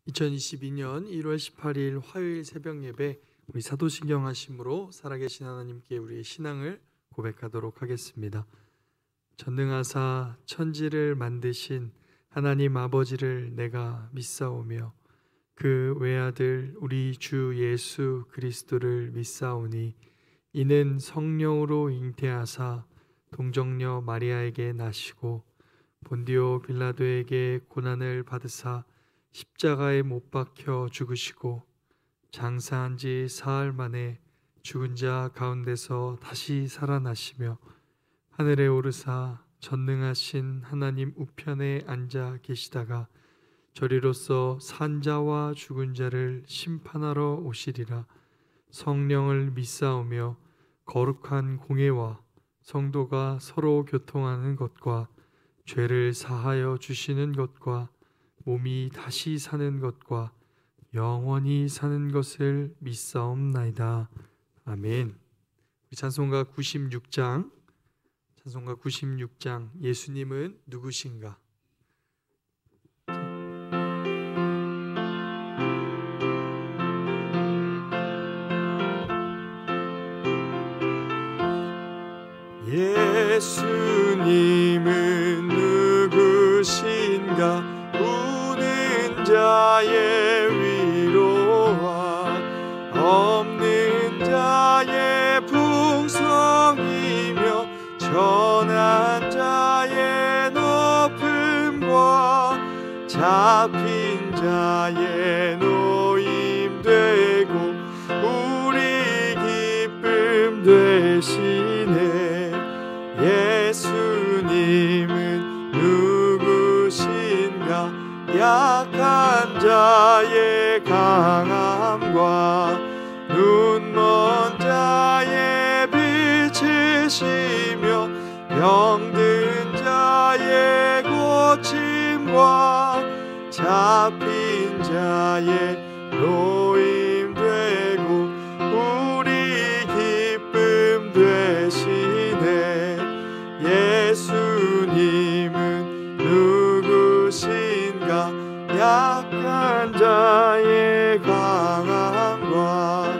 2022년 1월 18일 화요일 새벽 예배, 우리 사도신경 하심으로 살아계신 하나님께 우리의 신앙을 고백하도록 하겠습니다. 전능하사 천지를 만드신 하나님 아버지를 내가 믿사오며 그 외아들 우리 주 예수 그리스도를 믿사오니 이는 성령으로 잉태하사 동정녀 마리아에게 나시고 본디오 빌라도에게 고난을 받으사 십자가에 못 박혀 죽으시고 장사한 지 사흘 만에 죽은 자 가운데서 다시 살아나시며 하늘에 오르사 전능하신 하나님 우편에 앉아 계시다가 저리로서 산 자와 죽은 자를 심판하러 오시리라. 성령을 믿사오며 거룩한 공예와 성도가 서로 교통하는 것과 죄를 사하여 주시는 것과 몸이 다시 사는 것과 영원히 사는 것을 믿사옵나이다. 아멘. 찬송가 96장 예수님은 누구신가? 예수님은 누구신가? 우는 자의 위로와 없는 자의 풍성이며 전한 자의 높음과 잡힌 자의 노임 되고 우리 기쁨 되시네. 예수님은 누구신가? 약한 자의 강함과 눈먼 자의 빛이시며 병든 자의 고침과 잡힌 자의 노임 되고 우리 기쁨 되시네. 예수님은 누구신가? 약한 자의 강함과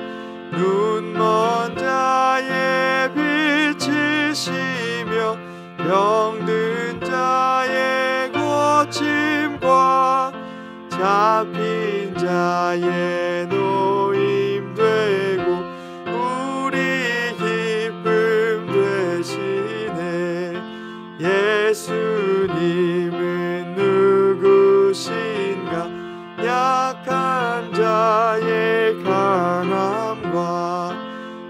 눈먼 자의 빛이시며 병든 자의 고침과 잡힌 자의 노임 되고 우리 기쁨 되시네. 예수님은 누구신가? 약한 자의 강함과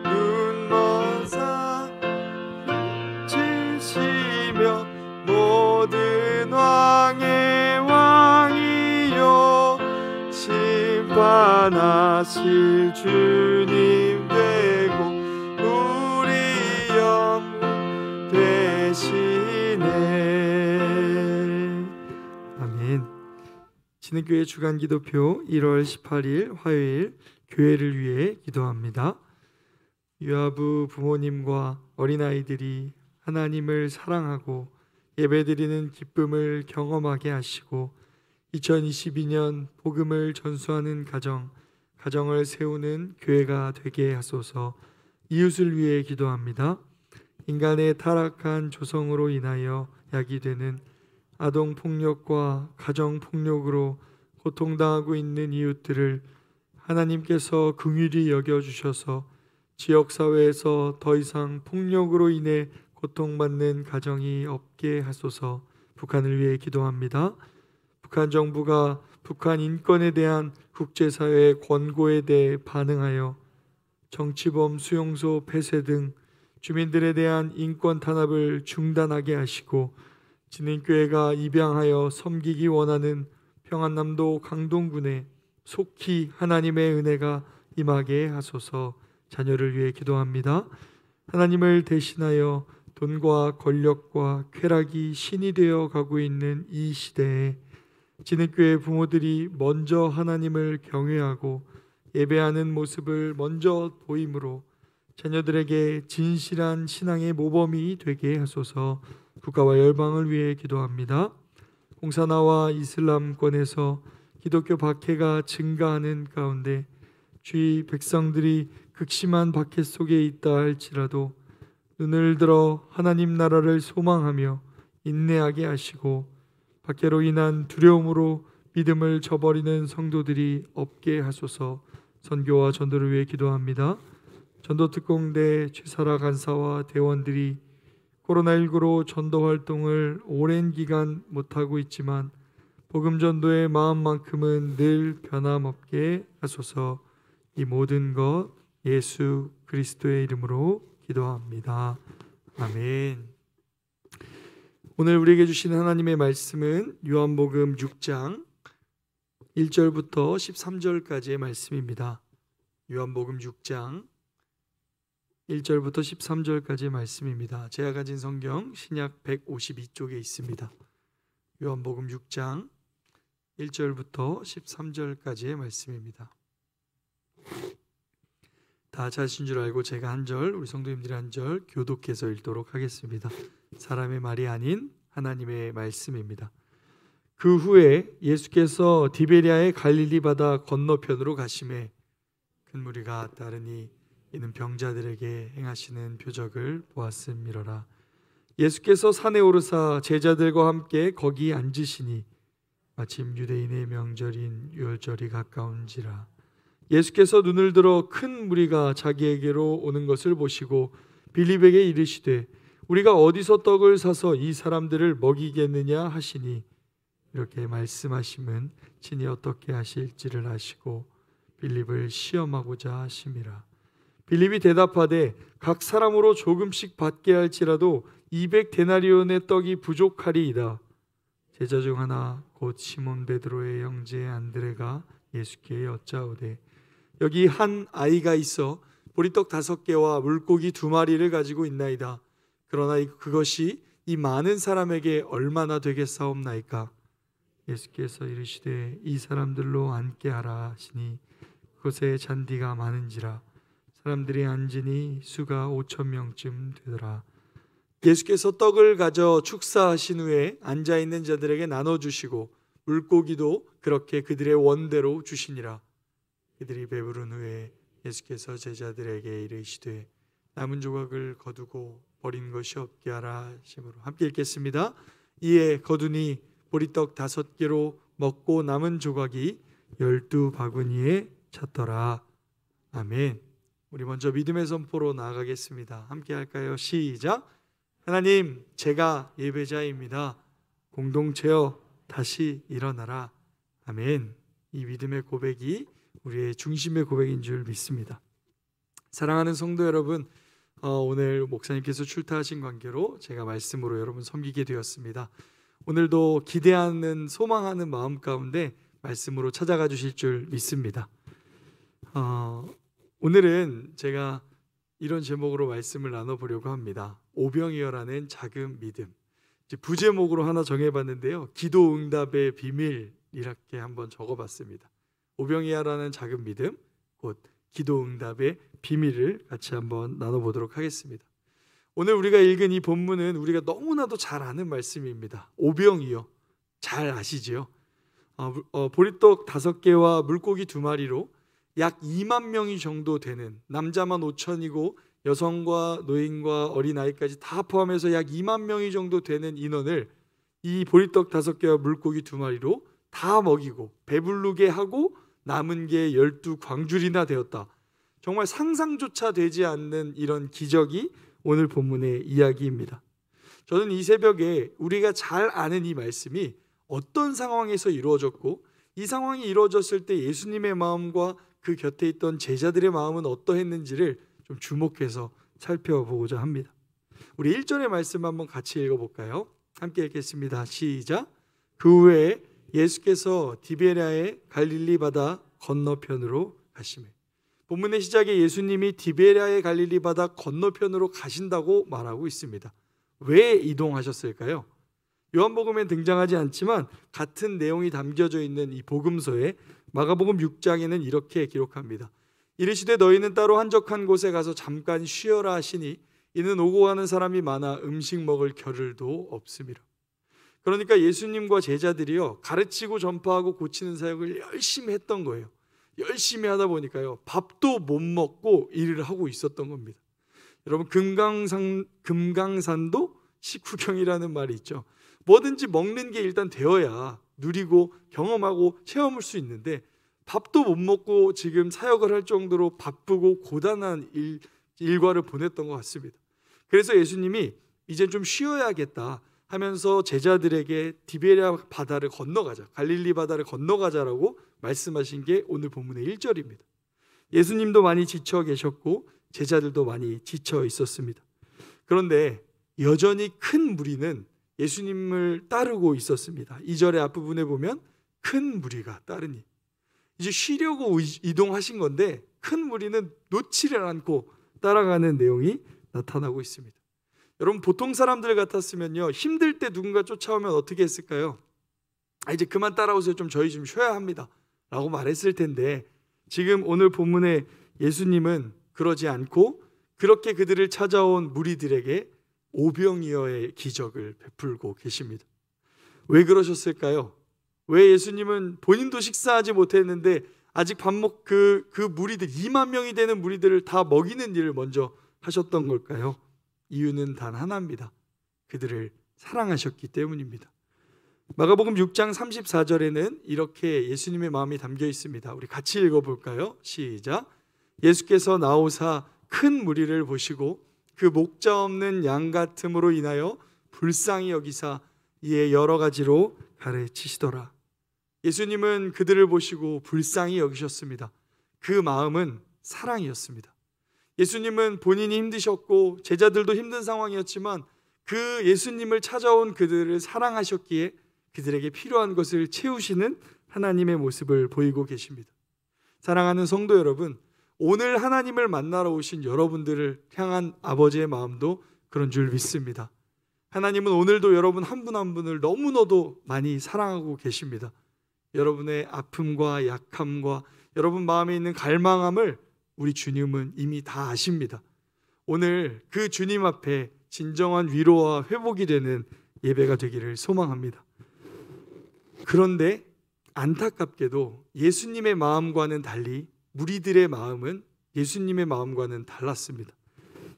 눈먼 자 빛이시며 모든 왕의 왕이요 심판하실 주님 되고 우리 영광 되시네. 아멘. 진흥교회 주간기도표 1월 18일 화요일 교회를 위해 기도합니다. 유아부 부모님과 어린아이들이 하나님을 사랑하고 예배드리는 기쁨을 경험하게 하시고 2022년 복음을 전수하는 가정을 세우는 교회가 되게 하소서. 이웃을 위해 기도합니다. 인간의 타락한 조성으로 인하여 야기되는 아동폭력과 가정폭력으로 고통당하고 있는 이웃들을 하나님께서 긍휼히 여겨주셔서 지역사회에서 더 이상 폭력으로 인해 고통받는 가정이 없게 하소서. 북한을 위해 기도합니다. 북한 정부가 북한 인권에 대한 국제사회의 권고에 대해 반응하여 정치범 수용소 폐쇄 등 주민들에 대한 인권 탄압을 중단하게 하시고 진흥교회가 입양하여 섬기기 원하는 평안남도 강동군에 속히 하나님의 은혜가 임하게 하소서. 자녀를 위해 기도합니다. 하나님을 대신하여 돈과 권력과 쾌락이 신이 되어 가고 있는 이 시대에 진흥교회 부모들이 먼저 하나님을 경외하고 예배하는 모습을 먼저 보임으로 자녀들에게 진실한 신앙의 모범이 되게 하소서. 국가와 열방을 위해 기도합니다. 공산화와 이슬람권에서 기독교 박해가 증가하는 가운데 주의 백성들이 극심한 박해 속에 있다 할지라도 눈을 들어 하나님 나라를 소망하며 인내하게 하시고 박해로 인한 두려움으로 믿음을 저버리는 성도들이 없게 하소서. 선교와 전도를 위해 기도합니다. 전도특공대 최사라 간사와 대원들이 코로나19로 전도 활동을 오랜 기간 못하고 있지만 복음 전도의 마음만큼은 늘 변함없게 하소서. 이 모든 것 예수 그리스도의 이름으로 기도합니다. 아멘. 오늘 우리에게 주시는 하나님의 말씀은 요한복음 6장 1절부터 13절까지의 말씀입니다. 요한복음 6장 1절부터 13절까지의 말씀입니다. 제가 가진 성경 신약 152쪽에 있습니다. 요한복음 6장 1절부터 13절까지의 말씀입니다. 다 자신 줄 알고 제가 한 절, 우리 성도님들이 한 절 교독해서 읽도록 하겠습니다. 사람의 말이 아닌 하나님의 말씀입니다. 그 후에 예수께서 디베리아의 갈릴리 바다 건너편으로 가시매 큰 무리가 따르니 이는 병자들에게 행하시는 표적을 보았음이로라. 예수께서 산에 오르사 제자들과 함께 거기 앉으시니 마침 유대인의 명절인 유월절이 가까운지라. 예수께서 눈을 들어 큰 무리가 자기에게로 오는 것을 보시고 빌립에게 이르시되 우리가 어디서 떡을 사서 이 사람들을 먹이겠느냐 하시니 이렇게 말씀하심은 친히 어떻게 하실지를 아시고 빌립을 시험하고자 하심이라. 빌립이 대답하되 각 사람으로 조금씩 받게 할지라도 200데나리온의 떡이 부족하리이다. 제자 중 하나 곧 시몬 베드로의 형제 안드레가 예수께 여짜오되 여기 한 아이가 있어 보리떡 5개와 물고기 2마리를 가지고 있나이다. 그러나 그것이 이 많은 사람에게 얼마나 되겠사옵나이까? 예수께서 이르시되 이 사람들로 앉게 하라 하시니 그곳에 잔디가 많은지라. 사람들이 앉으니 수가 5,000명쯤 되더라. 예수께서 떡을 가져 축사하신 후에 앉아있는 자들에게 나눠주시고 물고기도 그렇게 그들의 원대로 주시니라. 그들이 배부른 후에 예수께서 제자들에게 이르시되 남은 조각을 거두고 버린 것이 없게 하라 하심으로. 함께 읽겠습니다. 이에 거두니 보리떡 5개로 먹고 남은 조각이 12바구니에 찼더라. 아멘. 우리 먼저 믿음의 선포로 나아가겠습니다. 함께 할까요? 시작. 하나님, 제가 예배자입니다. 공동체여 다시 일어나라. 아멘. 이 믿음의 고백이 우리의 중심의 고백인 줄 믿습니다. 사랑하는 성도 여러분, 오늘 목사님께서 출타하신 관계로 제가 말씀으로 여러분 섬기게 되었습니다. 오늘도 기대하는 소망하는 마음 가운데 말씀으로 찾아가 주실 줄 믿습니다. 오늘은 제가 이런 제목으로 말씀을 나눠보려고 합니다. 오병이어라는 작은 믿음. 부제목으로 하나 정해봤는데요. 기도 응답의 비밀 이렇게 한번 적어봤습니다. 오병이어라는 작은 믿음, 곧 기도 응답의 비밀을 같이 한번 나눠보도록 하겠습니다. 오늘 우리가 읽은 이 본문은 우리가 너무나도 잘 아는 말씀입니다. 오병이어 잘 아시죠? 보리떡 5개와 물고기 2마리로 약 2만 명이 정도 되는, 남자만 5천이고 여성과 노인과 어린아이까지 다 포함해서 약 2만 명이 정도 되는 인원을 이 보리떡 5개와 물고기 2마리로 다 먹이고 배부르게 하고 남은 게 12광줄이나 되었다. 정말 상상조차 되지 않는 이런 기적이 오늘 본문의 이야기입니다. 저는 이 새벽에 우리가 잘 아는 이 말씀이 어떤 상황에서 이루어졌고 이 상황이 이루어졌을 때 예수님의 마음과 그 곁에 있던 제자들의 마음은 어떠했는지를 좀 주목해서 살펴보고자 합니다. 우리 1절의 말씀 한번 같이 읽어볼까요? 함께 읽겠습니다. 시작. 그 후에 예수께서 디베랴의 갈릴리 바다 건너편으로 가시매. 본문의 시작에 예수님이 디베랴의 갈릴리 바다 건너편으로 가신다고 말하고 있습니다. 왜 이동하셨을까요? 요한복음엔 등장하지 않지만 같은 내용이 담겨져 있는 이 복음서에 마가복음 6장에는 이렇게 기록합니다. 이르시되 너희는 따로 한적한 곳에 가서 잠깐 쉬어라 하시니 이는 오고 가는 사람이 많아 음식 먹을 겨를도 없음이라. 그러니까 예수님과 제자들이요, 가르치고 전파하고 고치는 사역을 열심히 했던 거예요. 열심히 하다 보니까요, 밥도 못 먹고 일을 하고 있었던 겁니다. 여러분, 금강산도 식후경이라는 말이 있죠. 뭐든지 먹는 게 일단 되어야 누리고 경험하고 체험할 수 있는데, 밥도 못 먹고 지금 사역을 할 정도로 바쁘고 고단한 일과를 보냈던 것 같습니다. 그래서 예수님이 이제 좀 쉬어야겠다 하면서 제자들에게 디베랴 바다를 건너가자, 갈릴리 바다를 건너가자라고 말씀하신 게 오늘 본문의 1절입니다. 예수님도 많이 지쳐 계셨고 제자들도 많이 지쳐 있었습니다. 그런데 여전히 큰 무리는 예수님을 따르고 있었습니다. 2절의 앞부분에 보면 큰 무리가 따르니, 이제 쉬려고 이동하신 건데 큰 무리는 놓지를 않고 따라가는 내용이 나타나고 있습니다. 여러분, 보통 사람들 같았으면요, 힘들 때 누군가 쫓아오면 어떻게 했을까요? 이제 그만 따라오세요, 저희 좀 쉬어야 합니다 라고 말했을 텐데, 지금 오늘 본문에 예수님은 그러지 않고 그렇게 그들을 찾아온 무리들에게 오병이어의 기적을 베풀고 계십니다. 왜 그러셨을까요? 왜 예수님은 본인도 식사하지 못했는데 아직 그 무리들, 2만 명이 되는 무리들을 다 먹이는 일을 먼저 하셨던 걸까요? 이유는 단 하나입니다. 그들을 사랑하셨기 때문입니다. 마가복음 6장 34절에는 이렇게 예수님의 마음이 담겨 있습니다. 우리 같이 읽어볼까요? 시작. 예수께서 나오사 큰 무리를 보시고 그 목자 없는 양 같음으로 인하여 불쌍히 여기사 이에 여러 가지로 가르치시더라. 예수님은 그들을 보시고 불쌍히 여기셨습니다. 그 마음은 사랑이었습니다. 예수님은 본인이 힘드셨고 제자들도 힘든 상황이었지만 그 예수님을 찾아온 그들을 사랑하셨기에 그들에게 필요한 것을 채우시는 하나님의 모습을 보이고 계십니다. 사랑하는 성도 여러분, 오늘 하나님을 만나러 오신 여러분들을 향한 아버지의 마음도 그런 줄 믿습니다. 하나님은 오늘도 여러분 한 분 한 분을 너무나도 많이 사랑하고 계십니다. 여러분의 아픔과 약함과 여러분 마음에 있는 갈망함을 우리 주님은 이미 다 아십니다. 오늘 그 주님 앞에 진정한 위로와 회복이 되는 예배가 되기를 소망합니다. 그런데 안타깝게도 예수님의 마음과는 달리 무리들의 마음은 예수님의 마음과는 달랐습니다.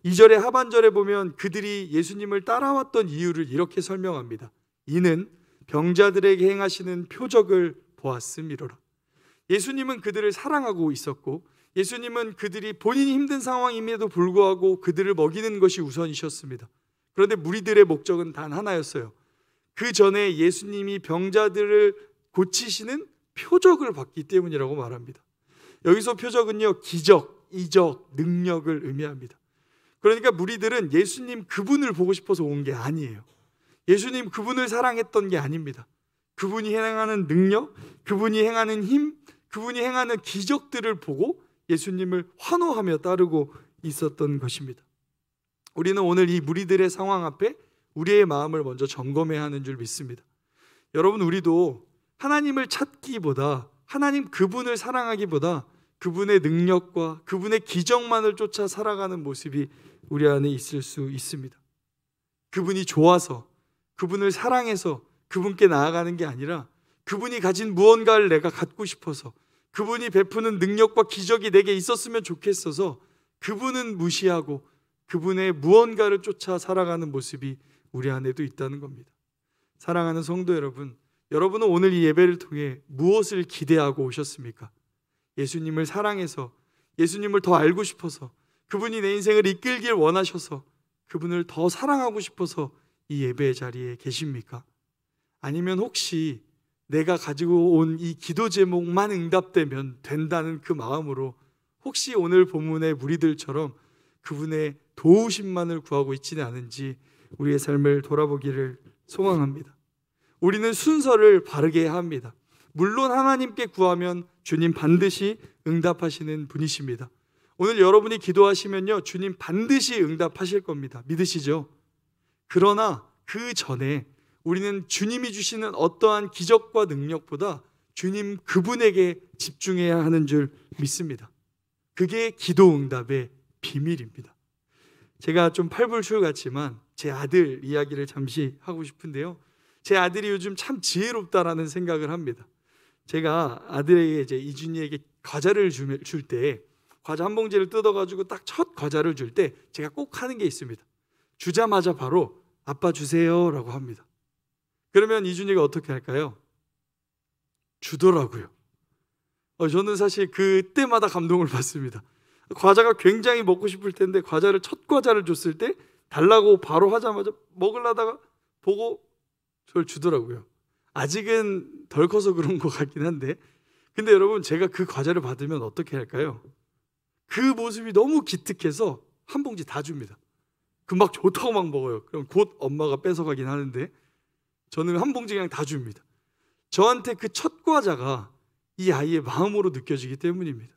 2절의 하반절에 보면 그들이 예수님을 따라왔던 이유를 이렇게 설명합니다. 이는 병자들에게 행하시는 표적을 보았음이로라. 예수님은 그들을 사랑하고 있었고 예수님은 그들이 본인이 힘든 상황임에도 불구하고 그들을 먹이는 것이 우선이셨습니다. 그런데 무리들의 목적은 단 하나였어요. 그 전에 예수님이 병자들을 고치시는 표적을 봤기 때문이라고 말합니다. 여기서 표적은요, 기적, 이적, 능력을 의미합니다. 그러니까 무리들은 예수님 그분을 보고 싶어서 온 게 아니에요. 예수님 그분을 사랑했던 게 아닙니다. 그분이 행하는 능력, 그분이 행하는 힘, 그분이 행하는 기적들을 보고 예수님을 환호하며 따르고 있었던 것입니다. 우리는 오늘 이 무리들의 상황 앞에 우리의 마음을 먼저 점검해야 하는 줄 믿습니다. 여러분, 우리도 하나님을 찾기보다 하나님 그분을 사랑하기보다 그분의 능력과 그분의 기적만을 쫓아 살아가는 모습이 우리 안에 있을 수 있습니다. 그분이 좋아서, 그분을 사랑해서 그분께 나아가는 게 아니라 그분이 가진 무언가를 내가 갖고 싶어서, 그분이 베푸는 능력과 기적이 내게 있었으면 좋겠어서 그분은 무시하고 그분의 무언가를 쫓아 살아가는 모습이 우리 안에도 있다는 겁니다. 사랑하는 성도 여러분, 여러분은 오늘 이 예배를 통해 무엇을 기대하고 오셨습니까? 예수님을 사랑해서, 예수님을 더 알고 싶어서, 그분이 내 인생을 이끌길 원하셔서, 그분을 더 사랑하고 싶어서 이 예배의 자리에 계십니까? 아니면 혹시 내가 가지고 온 이 기도 제목만 응답되면 된다는 그 마음으로 혹시 오늘 본문의 무리들처럼 그분의 도우심만을 구하고 있지는 않은지 우리의 삶을 돌아보기를 소망합니다. 우리는 순서를 바르게 해야 합니다. 물론 하나님께 구하면 주님 반드시 응답하시는 분이십니다. 오늘 여러분이 기도하시면요, 주님 반드시 응답하실 겁니다. 믿으시죠? 그러나 그 전에 우리는 주님이 주시는 어떠한 기적과 능력보다 주님 그분에게 집중해야 하는 줄 믿습니다. 그게 기도 응답의 비밀입니다. 제가 좀 팔불출 같지만 제 아들 이야기를 잠시 하고 싶은데요. 제 아들이 요즘 참 지혜롭다라는 생각을 합니다. 제가 아들에게 이제 이준이에게 과자를 줄 때 과자 한 봉지를 뜯어가지고 딱 첫 과자를 줄 때 제가 꼭 하는 게 있습니다. 주자마자 바로 아빠 주세요라고 합니다. 그러면 이준이가 어떻게 할까요? 주더라고요. 저는 사실 그때마다 감동을 받습니다. 과자가 굉장히 먹고 싶을 텐데 과자를 첫 과자를 줬을 때 달라고 바로 하자마자 먹으려다가 보고 저를 주더라고요. 아직은 덜 커서 그런 것 같긴 한데, 근데 여러분, 제가 그 과자를 받으면 어떻게 할까요? 그 모습이 너무 기특해서 한 봉지 다 줍니다. 금방 좋다고 막 먹어요. 그럼 곧 엄마가 뺏어가긴 하는데 저는 한 봉지 그냥 다 줍니다. 저한테 그 첫 과자가 이 아이의 마음으로 느껴지기 때문입니다.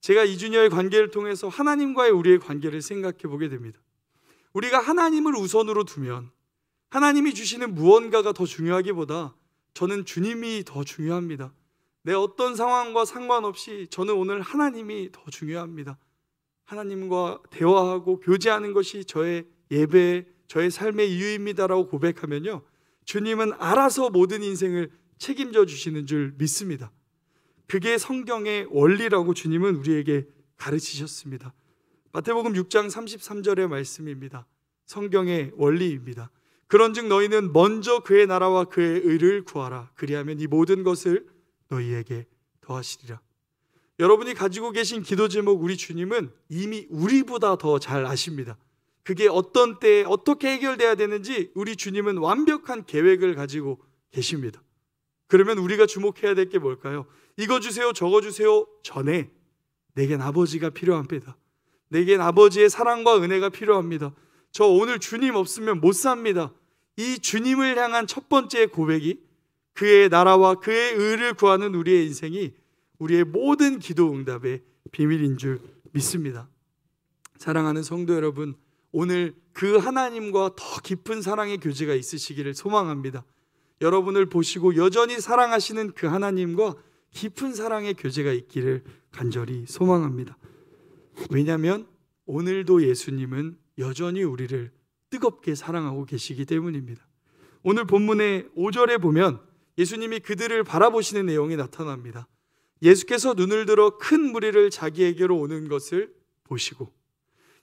제가 이준여의 관계를 통해서 하나님과의 우리의 관계를 생각해 보게 됩니다. 우리가 하나님을 우선으로 두면 하나님이 주시는 무언가가 더 중요하기보다 저는 주님이 더 중요합니다. 내 어떤 상황과 상관없이 저는 오늘 하나님이 더 중요합니다. 하나님과 대화하고 교제하는 것이 저의 예배, 저의 삶의 이유입니다라고 고백하면요, 주님은 알아서 모든 인생을 책임져 주시는 줄 믿습니다. 그게 성경의 원리라고 주님은 우리에게 가르치셨습니다. 마태복음 6장 33절의 말씀입니다. 성경의 원리입니다. 그런즉 너희는 먼저 그의 나라와 그의 의를 구하라. 그리하면 이 모든 것을 너희에게 더하시리라. 여러분이 가지고 계신 기도 제목 우리 주님은 이미 우리보다 더 잘 아십니다. 그게 어떤 때에 어떻게 해결돼야 되는지 우리 주님은 완벽한 계획을 가지고 계십니다. 그러면 우리가 주목해야 될 게 뭘까요? 이거 주세요, 저거 주세요 전에 내겐 아버지가 필요합니다. 내겐 아버지의 사랑과 은혜가 필요합니다. 저 오늘 주님 없으면 못 삽니다. 이 주님을 향한 첫 번째 고백이 그의 나라와 그의 의를 구하는 우리의 인생이 우리의 모든 기도 응답의 비밀인 줄 믿습니다. 사랑하는 성도 여러분, 오늘 그 하나님과 더 깊은 사랑의 교제가 있으시기를 소망합니다. 여러분을 보시고 여전히 사랑하시는 그 하나님과 깊은 사랑의 교제가 있기를 간절히 소망합니다. 왜냐하면 오늘도 예수님은 여전히 우리를 뜨겁게 사랑하고 계시기 때문입니다. 오늘 본문의 5절에 보면 예수님이 그들을 바라보시는 내용이 나타납니다. 예수께서 눈을 들어 큰 무리를 자기에게로 오는 것을 보시고,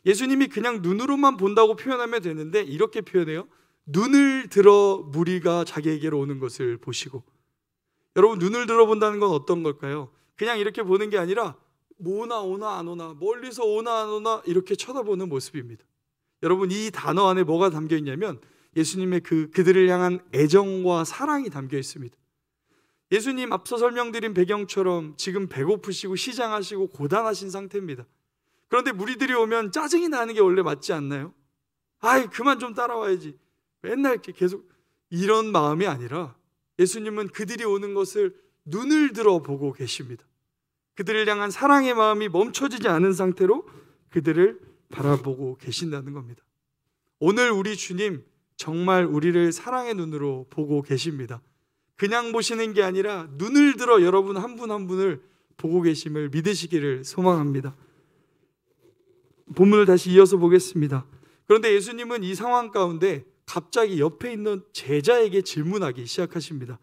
예수님이 그냥 눈으로만 본다고 표현하면 되는데 이렇게 표현해요. 눈을 들어 무리가 자기에게로 오는 것을 보시고. 여러분, 눈을 들어본다는 건 어떤 걸까요? 그냥 이렇게 보는 게 아니라 오나 안 오나, 멀리서 오나 안 오나 이렇게 쳐다보는 모습입니다. 여러분, 이 단어 안에 뭐가 담겨 있냐면 예수님의 그들을 향한 애정과 사랑이 담겨 있습니다. 예수님 앞서 설명드린 배경처럼 지금 배고프시고 시장하시고 고단하신 상태입니다. 그런데 무리들이 오면 짜증이 나는 게 원래 맞지 않나요? 아이, 그만 좀 따라와야지. 맨날 이렇게 계속 이런 마음이 아니라 예수님은 그들이 오는 것을 눈을 들어 보고 계십니다. 그들을 향한 사랑의 마음이 멈춰지지 않은 상태로 그들을 바라보고 계신다는 겁니다. 오늘 우리 주님 정말 우리를 사랑의 눈으로 보고 계십니다. 그냥 보시는 게 아니라 눈을 들어 여러분 한 분 한 분을 보고 계심을 믿으시기를 소망합니다. 본문을 다시 이어서 보겠습니다. 그런데 예수님은 이 상황 가운데 갑자기 옆에 있는 제자에게 질문하기 시작하십니다.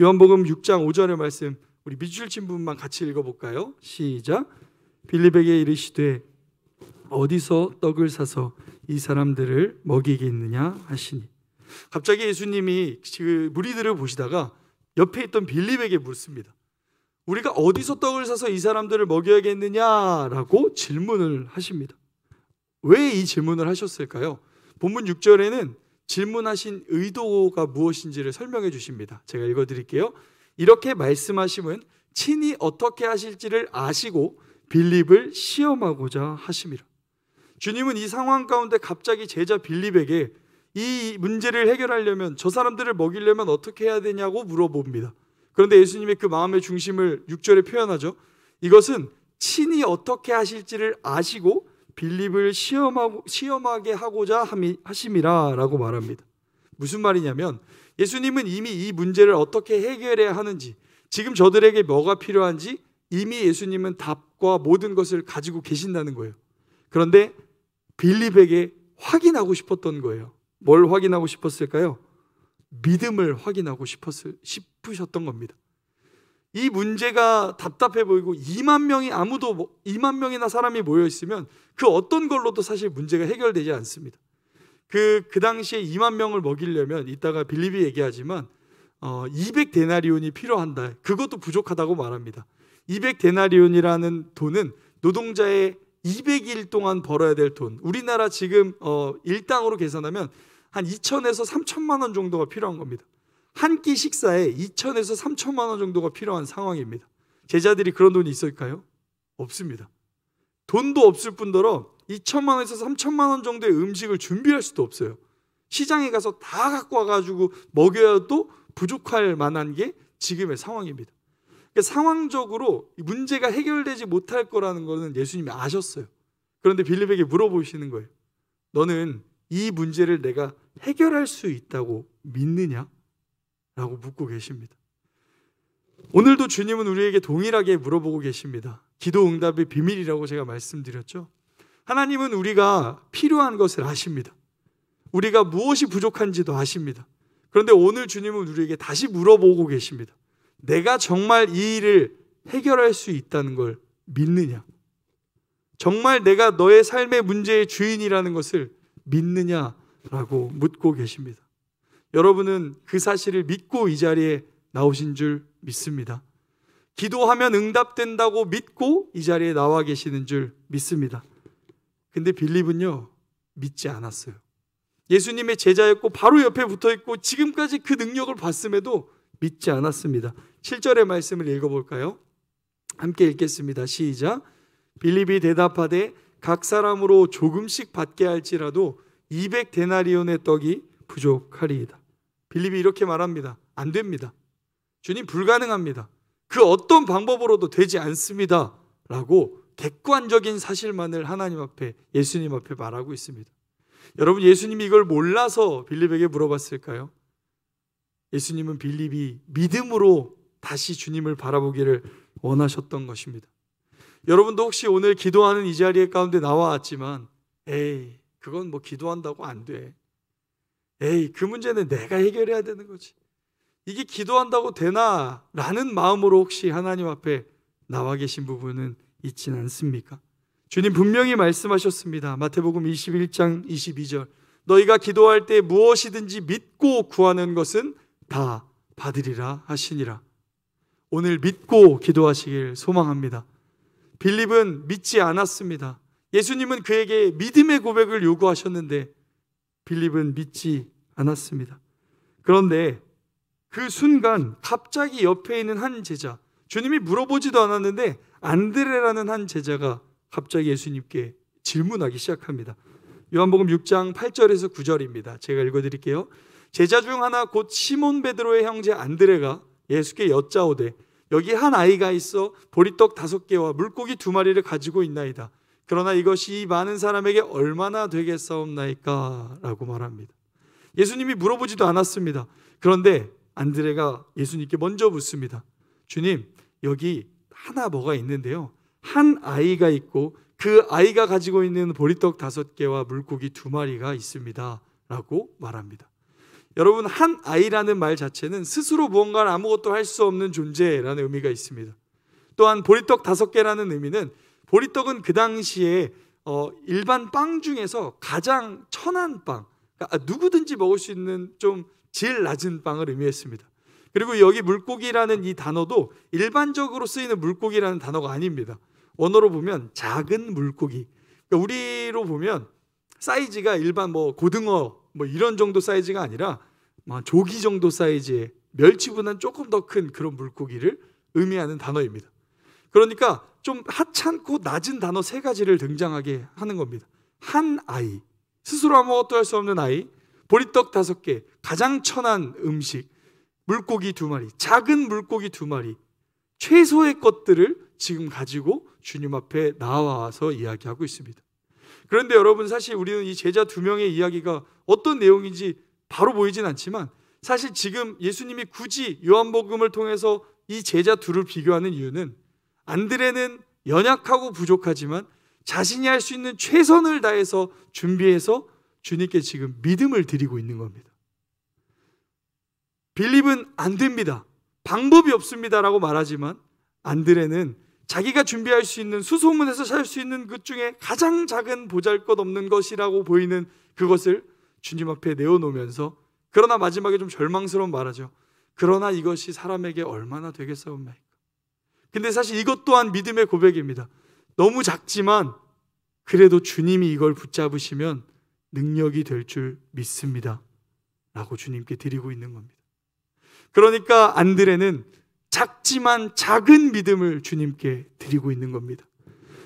요한복음 6장 5절의 말씀, 우리 밑줄 친 부분만 같이 읽어볼까요? 시작. 빌립에게 이르시되 어디서 떡을 사서 이 사람들을 먹이겠느냐 하시니. 갑자기 예수님이 그 무리들을 보시다가 옆에 있던 빌립에게 묻습니다. 우리가 어디서 떡을 사서 이 사람들을 먹여야겠느냐라고 질문을 하십니다. 왜 이 질문을 하셨을까요? 본문 6절에는 질문하신 의도가 무엇인지를 설명해 주십니다. 제가 읽어드릴게요. 이렇게 말씀하심은 친히 어떻게 하실지를 아시고 빌립을 시험하고자 하심이라. 주님은 이 상황 가운데 갑자기 제자 빌립에게 이 문제를 해결하려면, 저 사람들을 먹이려면 어떻게 해야 되냐고 물어봅니다. 그런데 예수님의 그 마음의 중심을 6절에 표현하죠. 이것은 친히 어떻게 하실지를 아시고 빌립을 시험하게 하고자 하심이라 라고 말합니다. 무슨 말이냐면 예수님은 이미 이 문제를 어떻게 해결해야 하는지, 지금 저들에게 뭐가 필요한지 이미 예수님은 답과 모든 것을 가지고 계신다는 거예요. 그런데 빌립에게 확인하고 싶었던 거예요. 뭘 확인하고 싶었을까요? 믿음을 확인하고 싶으셨던 겁니다. 이 문제가 답답해 보이고 2만 명이나 사람이 모여 있으면 그 어떤 걸로도 사실 문제가 해결되지 않습니다. 그 당시에 2만 명을 먹이려면 이따가 빌립이 얘기하지만 200데나리온이 필요한다. 그것도 부족하다고 말합니다. 200데나리온이라는 돈은 노동자의 200일 동안 벌어야 될 돈. 우리나라 지금 일당으로 계산하면 한 2천에서 3천만 원 정도가 필요한 겁니다. 한 끼 식사에 2천에서 3천만 원 정도가 필요한 상황입니다. 제자들이 그런 돈이 있을까요? 없습니다. 돈도 없을 뿐더러 2천만 원에서 3천만 원 정도의 음식을 준비할 수도 없어요. 시장에 가서 다 갖고 와가지고 먹여도 부족할 만한 게 지금의 상황입니다. 그러니까 상황적으로 문제가 해결되지 못할 거라는 것은 예수님이 아셨어요. 그런데 빌립에게 물어보시는 거예요. 너는 이 문제를 내가 해결할 수 있다고 믿느냐? 라고 묻고 계십니다. 오늘도 주님은 우리에게 동일하게 물어보고 계십니다. 기도 응답의 비밀이라고 제가 말씀드렸죠. 하나님은 우리가 필요한 것을 아십니다. 우리가 무엇이 부족한지도 아십니다. 그런데 오늘 주님은 우리에게 다시 물어보고 계십니다. 내가 정말 이 일을 해결할 수 있다는 걸 믿느냐? 정말 내가 너의 삶의 문제의 주인이라는 것을 믿느냐라고 묻고 계십니다. 여러분은 그 사실을 믿고 이 자리에 나오신 줄 믿습니다. 기도하면 응답된다고 믿고 이 자리에 나와 계시는 줄 믿습니다. 근데 빌립은요, 믿지 않았어요. 예수님의 제자였고 바로 옆에 붙어있고 지금까지 그 능력을 봤음에도 믿지 않았습니다. 7절의 말씀을 읽어볼까요? 함께 읽겠습니다. 시작. 빌립이 대답하되 각 사람으로 조금씩 받게 할지라도 200데나리온의 떡이 부족하리이다. 빌립이 이렇게 말합니다. 안 됩니다. 주님, 불가능합니다. 그 어떤 방법으로도 되지 않습니다. 라고 객관적인 사실만을 하나님 앞에, 예수님 앞에 말하고 있습니다. 여러분, 예수님이 이걸 몰라서 빌립에게 물어봤을까요? 예수님은 빌립이 믿음으로 다시 주님을 바라보기를 원하셨던 것입니다. 여러분도 혹시 오늘 기도하는 이 자리에 가운데 나와왔지만 에이, 그건 뭐 기도한다고 안 돼. 에이, 그 문제는 내가 해결해야 되는 거지. 이게 기도한다고 되나? 라는 마음으로 혹시 하나님 앞에 나와 계신 부분은 있지는 않습니까? 주님 분명히 말씀하셨습니다. 마태복음 21장 22절. 너희가 기도할 때 무엇이든지 믿고 구하는 것은 다 받으리라 하시니라. 오늘 믿고 기도하시길 소망합니다. 빌립은 믿지 않았습니다. 예수님은 그에게 믿음의 고백을 요구하셨는데 빌립은 믿지 않았습니다. 그런데 그 순간 갑자기 옆에 있는 한 제자, 주님이 물어보지도 않았는데 안드레라는 한 제자가 갑자기 예수님께 질문하기 시작합니다. 요한복음 6장 8절에서 9절입니다. 제가 읽어드릴게요. 제자 중 하나 곧 시몬 베드로의 형제 안드레가 예수께 여짜오되 여기 한 아이가 있어 보리떡 5개와 물고기 2마리를 가지고 있나이다. 그러나 이것이 이 많은 사람에게 얼마나 되겠사옵나이까? 라고 말합니다. 예수님이 물어보지도 않았습니다. 그런데 안드레가 예수님께 먼저 묻습니다. 주님, 여기 하나 뭐가 있는데요, 한 아이가 있고 그 아이가 가지고 있는 보리떡 5개와 물고기 2마리가 있습니다. 라고 말합니다. 여러분, 한 아이라는 말 자체는 스스로 무언가를 아무것도 할 수 없는 존재라는 의미가 있습니다. 또한 보리떡 5개라는 의미는, 보리떡은 그 당시에 일반 빵 중에서 가장 천한 빵, 그러니까 누구든지 먹을 수 있는 좀 질 낮은 빵을 의미했습니다. 그리고 여기 물고기라는 이 단어도 일반적으로 쓰이는 물고기라는 단어가 아닙니다. 원어로 보면 작은 물고기, 그러니까 우리로 보면 사이즈가 일반 고등어 이런 정도 사이즈가 아니라 조기 정도 사이즈의, 멸치보다는 조금 더 큰 그런 물고기를 의미하는 단어입니다. 그러니까 좀 하찮고 낮은 단어 3가지를 등장하게 하는 겁니다. 한 아이, 스스로 아무것도 할 수 없는 아이, 보리떡 5개, 가장 천한 음식, 물고기 2마리, 작은 물고기 2마리, 최소의 것들을 지금 가지고 주님 앞에 나와서 이야기하고 있습니다. 그런데 여러분, 사실 우리는 이 제자 2명의 이야기가 어떤 내용인지 바로 보이진 않지만, 사실 지금 예수님이 굳이 요한복음을 통해서 이 제자 2를 비교하는 이유는, 안드레는 연약하고 부족하지만 자신이 할 수 있는 최선을 다해서 준비해서 주님께 지금 믿음을 드리고 있는 겁니다. 빌립은 안 됩니다, 방법이 없습니다라고 말하지만 안드레는 자기가 준비할 수 있는, 수소문에서 살 수 있는 것 중에 가장 작은 보잘것없는 것이라고 보이는 그것을 주님 앞에 내어놓으면서, 그러나 마지막에 좀 절망스러운 말하죠. 그러나 이것이 사람에게 얼마나 되겠사옵나이까. 근데 사실 이것 또한 믿음의 고백입니다. 너무 작지만 그래도 주님이 이걸 붙잡으시면 능력이 될 줄 믿습니다 라고 주님께 드리고 있는 겁니다. 그러니까 안드레는 작지만 작은 믿음을 주님께 드리고 있는 겁니다.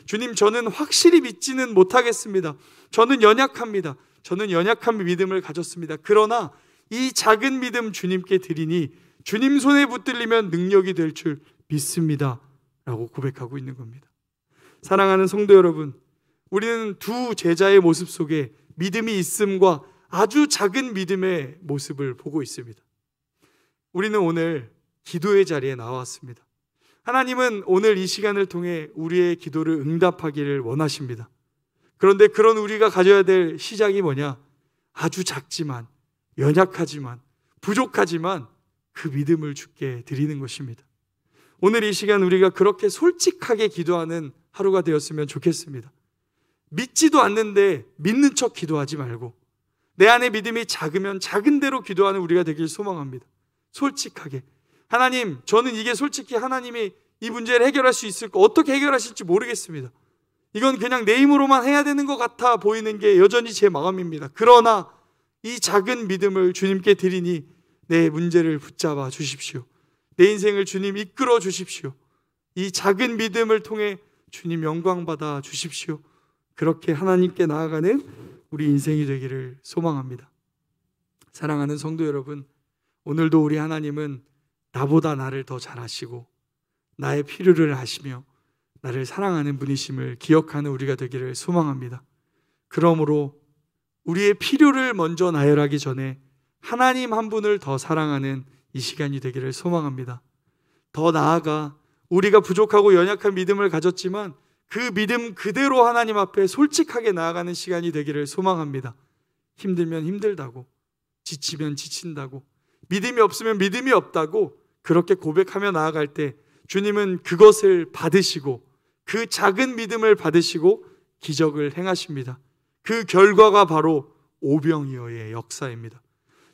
주님, 저는 확실히 믿지는 못하겠습니다. 저는 연약합니다. 저는 연약한 믿음을 가졌습니다. 그러나 이 작은 믿음 주님께 드리니 주님 손에 붙들리면 능력이 될 줄 믿습니다 라고 고백하고 있는 겁니다. 사랑하는 성도 여러분, 우리는 두 제자의 모습 속에 믿음이 있음과 아주 작은 믿음의 모습을 보고 있습니다. 우리는 오늘 기도의 자리에 나왔습니다. 하나님은 오늘 이 시간을 통해 우리의 기도를 응답하기를 원하십니다. 그런데 그런 우리가 가져야 될 시작이 뭐냐? 아주 작지만, 연약하지만, 부족하지만 그 믿음을 주께 드리는 것입니다. 오늘 이 시간 우리가 그렇게 솔직하게 기도하는 하루가 되었으면 좋겠습니다. 믿지도 않는데 믿는 척 기도하지 말고, 내 안에 믿음이 작으면 작은 대로 기도하는 우리가 되길 소망합니다. 솔직하게, 하나님, 저는 이게 솔직히 하나님이 이 문제를 해결할 수 있을까, 어떻게 해결하실지 모르겠습니다. 이건 그냥 내 힘으로만 해야 되는 것 같아 보이는 게 여전히 제 마음입니다. 그러나 이 작은 믿음을 주님께 드리니 내 문제를 붙잡아 주십시오. 내 인생을 주님 이끌어 주십시오. 이 작은 믿음을 통해 주님 영광 받아 주십시오. 그렇게 하나님께 나아가는 우리 인생이 되기를 소망합니다. 사랑하는 성도 여러분, 오늘도 우리 하나님은 나보다 나를 더 잘 아시고 나의 필요를 아시며 나를 사랑하는 분이심을 기억하는 우리가 되기를 소망합니다. 그러므로 우리의 필요를 먼저 나열하기 전에 하나님 한 분을 더 사랑하는 이 시간이 되기를 소망합니다. 더 나아가 우리가 부족하고 연약한 믿음을 가졌지만 그 믿음 그대로 하나님 앞에 솔직하게 나아가는 시간이 되기를 소망합니다. 힘들면 힘들다고, 지치면 지친다고, 믿음이 없으면 믿음이 없다고 그렇게 고백하며 나아갈 때 주님은 그것을 받으시고, 그 작은 믿음을 받으시고 기적을 행하십니다. 그 결과가 바로 오병이어의 역사입니다.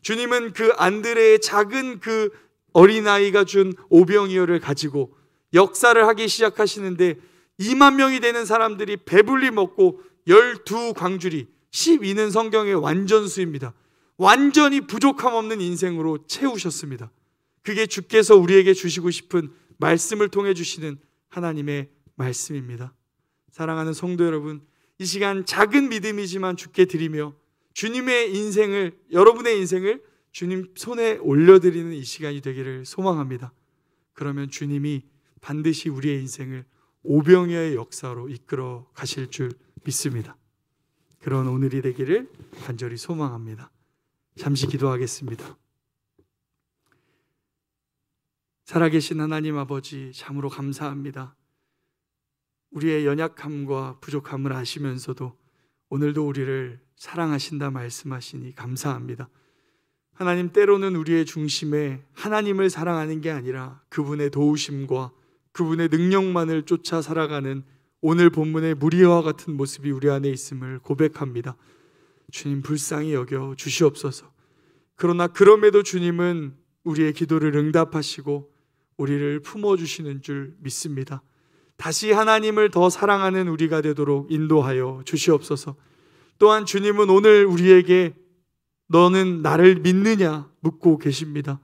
주님은 그 안드레의 작은 그 어린아이가 준 오병이어를 가지고 역사를 하기 시작하시는데 2만 명이 되는 사람들이 배불리 먹고 12광주리, 12는 성경의 완전수입니다. 완전히 부족함 없는 인생으로 채우셨습니다. 그게 주께서 우리에게 주시고 싶은 말씀을 통해 주시는 하나님의 말씀입니다. 사랑하는 성도 여러분, 이 시간 작은 믿음이지만 주께 드리며 주님의 인생을, 여러분의 인생을 주님 손에 올려드리는 이 시간이 되기를 소망합니다. 그러면 주님이 반드시 우리의 인생을 오병이어의 역사로 이끌어 가실 줄 믿습니다. 그런 오늘이 되기를 간절히 소망합니다. 잠시 기도하겠습니다. 살아계신 하나님 아버지, 참으로 감사합니다. 우리의 연약함과 부족함을 아시면서도 오늘도 우리를 사랑하신다 말씀하시니 감사합니다. 하나님, 때로는 우리의 중심에 하나님을 사랑하는 게 아니라 그분의 도우심과 그분의 능력만을 쫓아 살아가는 오늘 본문의 무리와 같은 모습이 우리 안에 있음을 고백합니다. 주님, 불쌍히 여겨 주시옵소서. 그러나 그럼에도 주님은 우리의 기도를 응답하시고 우리를 품어주시는 줄 믿습니다. 다시 하나님을 더 사랑하는 우리가 되도록 인도하여 주시옵소서. 또한 주님은 오늘 우리에게 너는 나를 믿느냐 묻고 계십니다.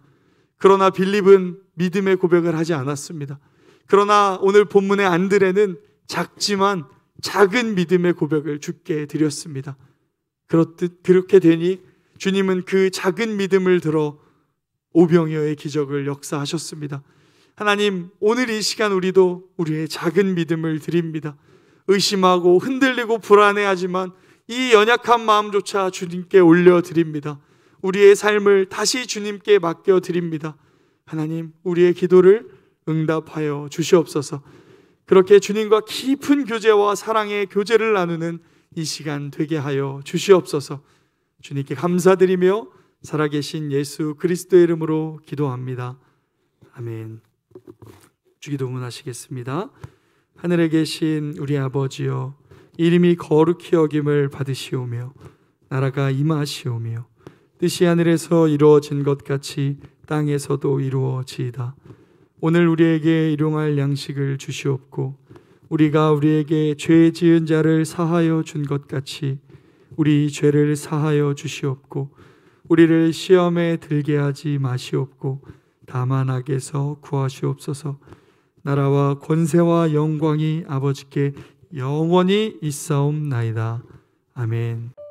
그러나 빌립은 믿음의 고백을 하지 않았습니다. 그러나 오늘 본문의 안드레는 작지만 작은 믿음의 고백을 주께 드렸습니다. 그렇게 되니 주님은 그 작은 믿음을 들어 오병이어의 기적을 역사하셨습니다. 하나님, 오늘 이 시간 우리도 우리의 작은 믿음을 드립니다. 의심하고 흔들리고 불안해하지만 이 연약한 마음조차 주님께 올려드립니다. 우리의 삶을 다시 주님께 맡겨드립니다. 하나님, 우리의 기도를 응답하여 주시옵소서. 그렇게 주님과 깊은 교제와 사랑의 교제를 나누는 이 시간 되게 하여 주시옵소서. 주님께 감사드리며 살아계신 예수 그리스도의 이름으로 기도합니다. 아멘. 주기도문 하시겠습니다. 하늘에 계신 우리 아버지여, 이름이 거룩히 여김을 받으시오며 나라가 임하시오며 뜻이 하늘에서 이루어진 것 같이 땅에서도 이루어지이다. 오늘 우리에게 일용할 양식을 주시옵고 우리가 우리에게 죄 지은 자를 사하여 준 것 같이 우리 죄를 사하여 주시옵고 우리를 시험에 들게 하지 마시옵고 다만 악에서 구하시옵소서. 나라와 권세와 영광이 아버지께 영원히 있사옵나이다. 아멘.